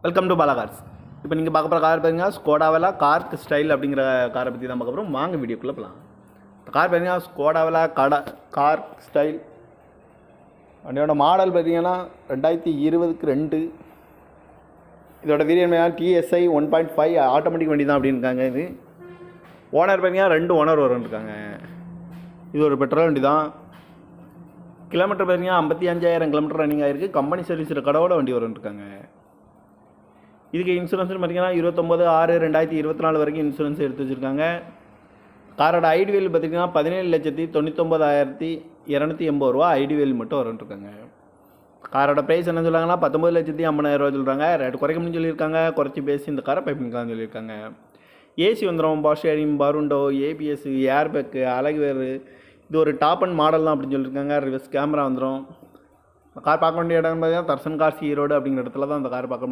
Welcome to Bala cars. இப்போ நீங்கள் பார்க்க போகிற கார் பார்த்தீங்கன்னா ஸ்கோடாவெலா கார்க் ஸ்டைல் அப்படிங்கிற காரை பற்றி தான் பார்க்க போகிறோம். வாங்க வீடியோக்குள்ளே போகலாம். இந்த கார் பார்த்தீங்கன்னா ஸ்கோடாவெலா கார்க் ஸ்டைல். வண்டியோட மாடல் பார்த்தீங்கன்னா 2022. இதோட வேரியன்ட் TSI 1.5 ஆட்டோமேட்டிக் வண்டி தான் அப்படின்னு இருக்காங்க. இது ஓனர் பார்த்தீங்கன்னா 2 ஓனர் இருக்காங்க. இது ஒரு பெட்ரோல் வண்டி தான். கிலோமீட்டர் பார்த்தீங்கன்னா 55,000 கிலோமீட்டர் ரன்னிங் ஆகிருக்கு. கம்பெனி சர்வீஸ் ரெக்கார்டோட வண்டி இருக்காங்க. இதுக்கு இன்சூரன்ஸ்னு பார்த்தீங்கன்னா 29/6/2024 வரைக்கும் இன்சூரன்ஸ் எடுத்து வச்சுருக்காங்க. காரோட ஐடிவேல் பார்த்திங்கன்னா 17,99,280 ரூபா ஐடிவேல் மட்டும் இருக்காங்க. காரோட ப்ரைஸ் என்ன சொல்கிறாங்கன்னா 19,50,000 ரூபா சொல்கிறாங்க. ரேட் குறைக்கணும்னு சொல்லியிருக்காங்க. குறைச்சி பேசி இந்த காரை பை பண்ணிக்கலாம்னு சொல்லியிருக்காங்க. ஏசி வந்துடும், பவர் ஷேரிங், பருண்டோ, ABS, ஏர்பேக்கு, அழகுவேறு. இது ஒரு டாப் அண்ட் மாடல் தான் அப்படின்னு சொல்லியிருக்காங்க. ரிவர்ஸ் கேமரா வந்துடும். கார் பார்க்க வேண்டிய இடம் பார்த்தீங்கன்னா தர்சன் கார்ஸ் ஈரோடு அப்படிங்கிற இடத்துல தான் அந்த கார் பார்க்க